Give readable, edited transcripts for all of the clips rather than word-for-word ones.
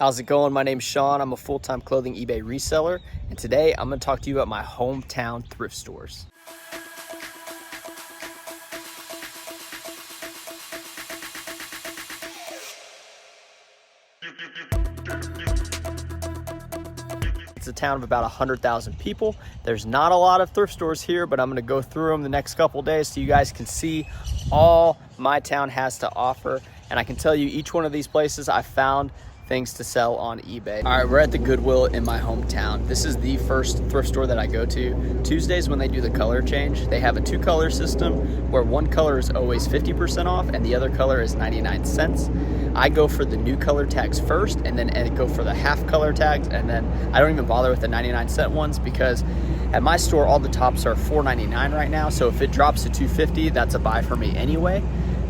How's it going? My name's Sean. I'm a full-time clothing eBay reseller, and today I'm going to talk to you about my hometown thrift stores. It's a town of about 100,000 people. There's not a lot of thrift stores here, but I'm going to go through them the next couple days so you guys can see all my town has to offer. And I can tell you each one of these places I found things to sell on eBay. All right, we're at the Goodwill in my hometown. This is the first thrift store that I go to. Tuesdays when they do the color change, they have a 2-color system where one color is always 50% off and the other color is 99 cents. I go for the new color tags first and then go for the half color tags, and then I don't even bother with the 99-cent ones because at my store all the tops are $4.99 right now, so if it drops to $2.50, that's a buy for me anyway.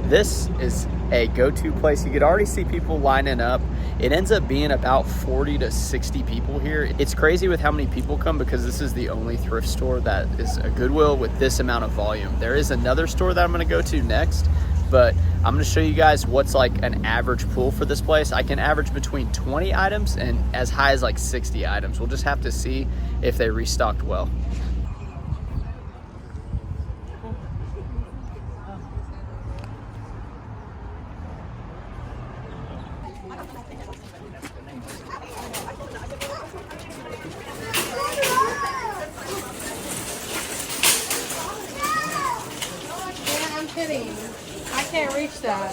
This is a go-to place. You could already see people lining up. It ends up being about 40 to 60 people here. It's crazy with how many people come because this is the only thrift store that is a Goodwill with this amount of volume. There is another store that I'm gonna go to next, but I'm gonna show you guys what's like an average pull for this place. I can average between 20 items and as high as like 60 items. We'll just have to see if they restocked well. I can't reach that.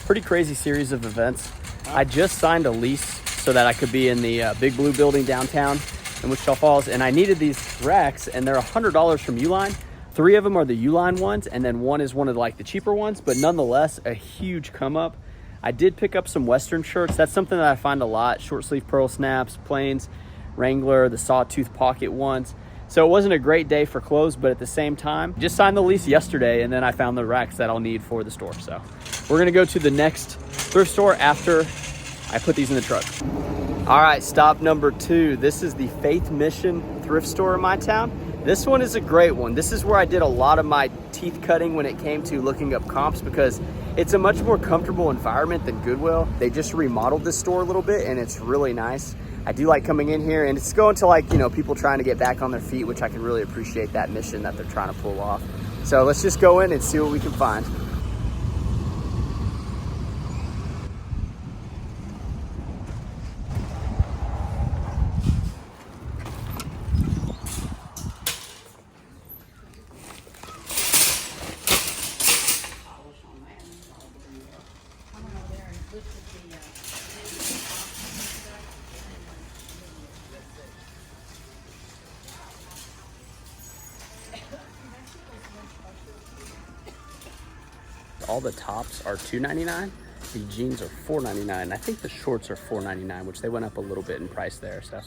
Pretty crazy series of events. I just signed a lease so that I could be in the Big Blue building downtown in Wichita Falls, and I needed these racks, and they're $100 from Uline. 3 of them are the Uline ones, and then one is one of like the cheaper ones, but nonetheless a huge come up. I did pick up some Western shirts. That's something that I find a lot. Short sleeve pearl snaps, plains, Wrangler, the sawtooth pocket ones. So it wasn't a great day for clothes, but at the same time, just signed the lease yesterday, and then I found the racks that I'll need for the store. So we're gonna go to the next thrift store after I put these in the truck. All right, stop number 2. This is the Faith Mission thrift store in my town. This one is a great one. This is where I did a lot of my teeth cutting when it came to looking up comps because it's a much more comfortable environment than Goodwill. They just remodeled this store a little bit and it's really nice. I do like coming in here, and it's going to like, you know, people trying to get back on their feet, which I can really appreciate that mission that they're trying to pull off. So let's just go in and see what we can find. All the tops are $2.99. The jeans are $4.99. I think the shorts are $4.99, which they went up a little bit in price there. So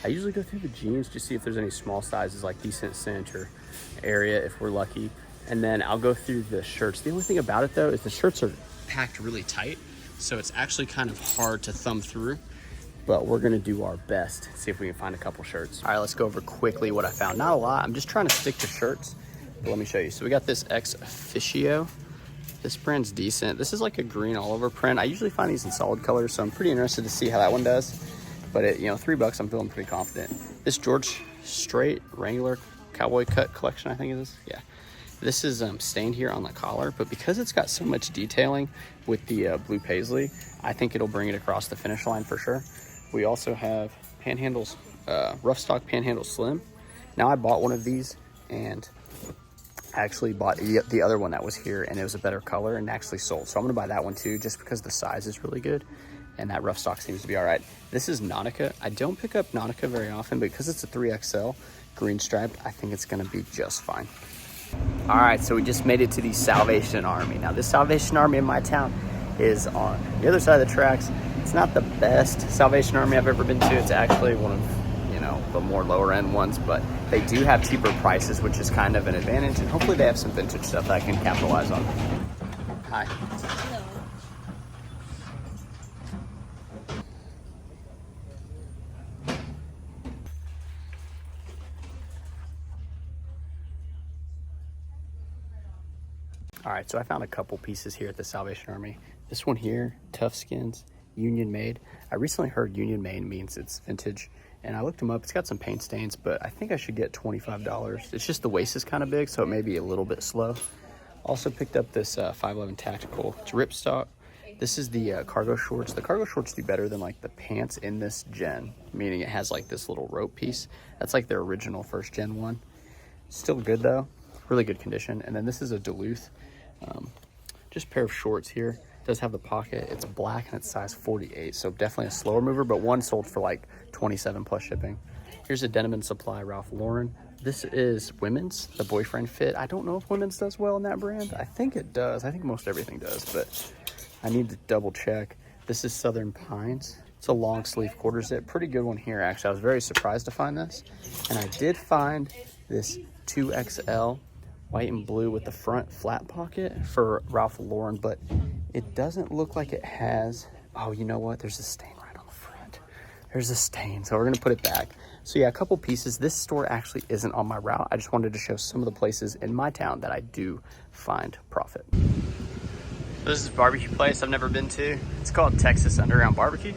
I usually go through the jeans to see if there's any small sizes, like decent cinch or area if we're lucky. And then I'll go through the shirts. The only thing about it though is the shirts are packed really tight, so it's actually kind of hard to thumb through, but we're gonna do our best, see if we can find a couple shirts. All right, let's go over quickly what I found. Not a lot, I'm just trying to stick to shirts, but let me show you. So we got this Ex Officio. This brand's decent. This is like a green all over print. I usually find these in solid colors, so I'm pretty interested to see how that one does. But it, you know, $3, I'm feeling pretty confident. This George Strait Wrangler Cowboy Cut collection, I think it is. Yeah. This is stained here on the collar, but because it's got so much detailing with the blue paisley, I think it'll bring it across the finish line for sure. We also have panhandles, rough stock panhandle slim. Now I bought one of these and actually bought the other one that was here, and it was a better color and actually sold. So I'm gonna buy that one too, just because the size is really good and that rough stock seems to be all right. This is Nautica. I don't pick up Nautica very often, but because it's a 3XL green striped, I think it's gonna be just fine. All right, so we just made it to the Salvation Army. Now this Salvation Army in my town is on the other side of the tracks. It's not the best Salvation Army I've ever been to. It's actually one of, you know, the more lower end ones, but they do have cheaper prices, which is kind of an advantage, and hopefully they have some vintage stuff that I can capitalize on. Hi. Hello. All right, so I found a couple pieces here at the Salvation Army. This one here, Tough Skins, Union Made. I recently heard Union Made means it's vintage, and I looked them up. It's got some paint stains, but I think I should get $25. It's just the waist is kind of big, so it may be a little bit slow. Also picked up this 511 Tactical. It's ripstock. This is the cargo shorts. The cargo shorts do better than like the pants in this gen, meaning it has like this little rope piece. That's like their original first gen one. Still good though, really good condition. And then this is a Duluth, just a pair of shorts here. It does have the pocket. It's black and it's size 48, so definitely a slower mover, but one sold for like 27 plus shipping. Here's a Denim & Supply Ralph Lauren. This is women's, the boyfriend fit. I don't know if women's does well in that brand. I think it does. I think most everything does, but I need to double check. This is Southern Pines. It's a long sleeve quarter zip. Pretty good one here, actually. I was very surprised to find this. And I did find this 2XL white and blue with the front flat pocket for Ralph Lauren, but it doesn't look like it has, oh, you know what? There's a stain right on the front. There's a stain, so we're gonna put it back. So yeah, a couple pieces. This store actually isn't on my route. I just wanted to show some of the places in my town that I do find profit. This is a barbecue place I've never been to. It's called Texas Underground Barbecue.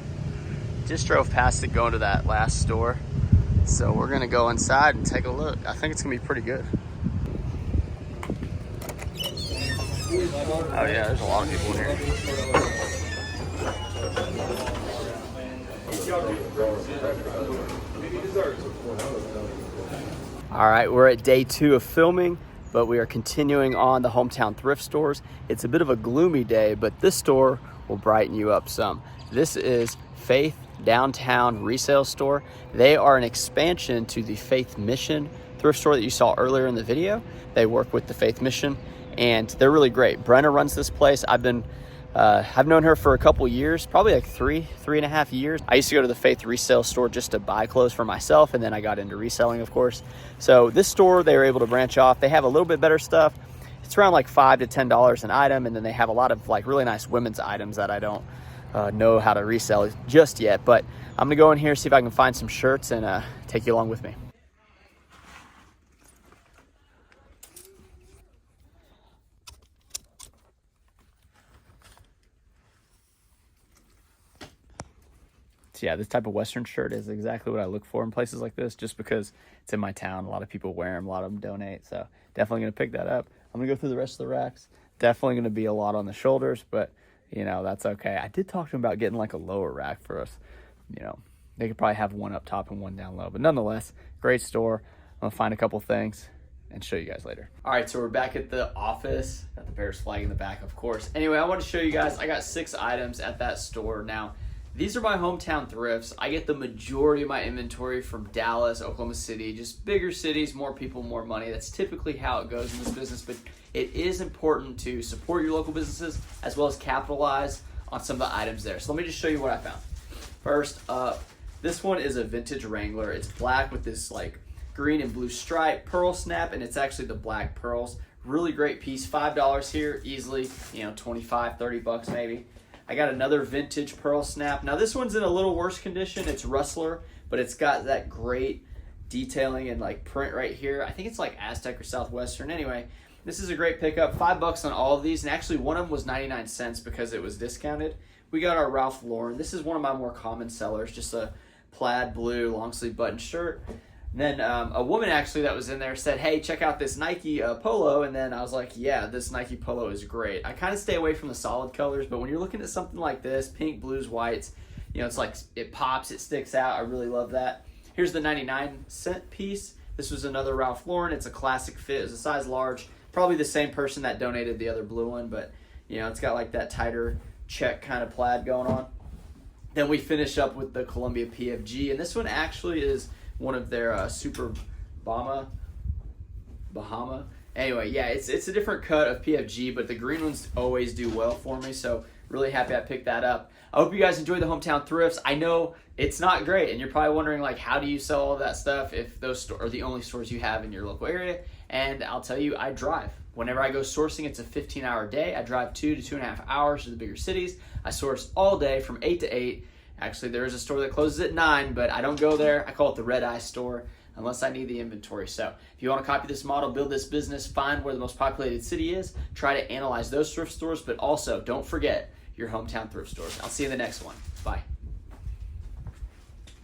Just drove past it going to that last store. So we're gonna go inside and take a look. I think it's gonna be pretty good. Oh yeah, there's a lot of people in here. All right, we're at day 2 of filming, but we are continuing on the hometown thrift stores. It's a bit of a gloomy day, but this store will brighten you up some. This is Faith Downtown Resale Store. They are an expansion to the Faith Mission thrift store that you saw earlier in the video. They work with the Faith Mission, and they're really great. Brenna runs this place. I've known her for a couple years, probably like three and a half years. I used to go to the Faith resale store just to buy clothes for myself, and then I got into reselling, of course. So this store, they were able to branch off. They have a little bit better stuff. It's around like $5 to $10 an item, and then they have a lot of like really nice women's items that I don't know how to resell just yet. But I'm gonna go in here, see if I can find some shirts, and take you along with me. Yeah, this type of Western shirt is exactly what I look for in places like this, just because it's in my town. A lot of people wear them, a lot of them donate, so definitely going to pick that up. I'm going to go through the rest of the racks. Definitely going to be a lot on the shoulders, but, you know, that's okay. I did talk to them about getting like a lower rack for us. You know, they could probably have one up top and one down low, but nonetheless, great store. I'm going to find a couple things and show you guys later. All right, so we're back at the office. Got the Bears flag in the back, of course. Anyway, I want to show you guys, I got 6 items at that store. Now, these are my hometown thrifts. I get the majority of my inventory from Dallas, Oklahoma City, just bigger cities, more people, more money. That's typically how it goes in this business, but it is important to support your local businesses as well as capitalize on some of the items there. So let me just show you what I found. First up, this one is a vintage Wrangler. It's black with this like green and blue stripe, pearl snap, and it's actually the black pearls. Really great piece, $5 here, easily, you know, 25, 30 bucks maybe. I got another vintage pearl snap. Now this one's in a little worse condition. It's Rustler, but it's got that great detailing and like print right here. I think it's like Aztec or Southwestern. Anyway, this is a great pickup. $5 on all of these, and actually one of them was 99 cents because it was discounted. We got our Ralph Lauren. This is one of my more common sellers, just a plaid blue long sleeve button shirt. Then a woman actually that was in there said, hey, check out this Nike polo. And then I was like, yeah, this Nike polo is great. I kind of stay away from the solid colors, but when you're looking at something like this, pink, blues, whites, you know, it's like it pops, it sticks out. I really love that. Here's the 99-cent piece. This was another Ralph Lauren. It's a classic fit. It's a size large. Probably the same person that donated the other blue one, but, you know, it's got like that tighter check kind of plaid going on. Then we finish up with the Columbia PFG, and this one actually is one of their Super Bahama. Anyway, yeah, it's a different cut of PFG, but the green ones always do well for me, so really happy I picked that up. I hope you guys enjoy the hometown thrifts. I know it's not great, and you're probably wondering, like, how do you sell all that stuff if those are the only stores you have in your local area? And I'll tell you, I drive. Whenever I go sourcing, it's a 15-hour day. I drive 2 to 2.5 hours to the bigger cities. I source all day from 8 to 8. Actually, there is a store that closes at 9, but I don't go there. I call it the Red Eye store. unless I need the inventory. So if you want to copy this model, build this business, find where the most populated city is, try to analyze those thrift stores, but also don't forget your hometown thrift stores. I'll see you in the next one. Bye.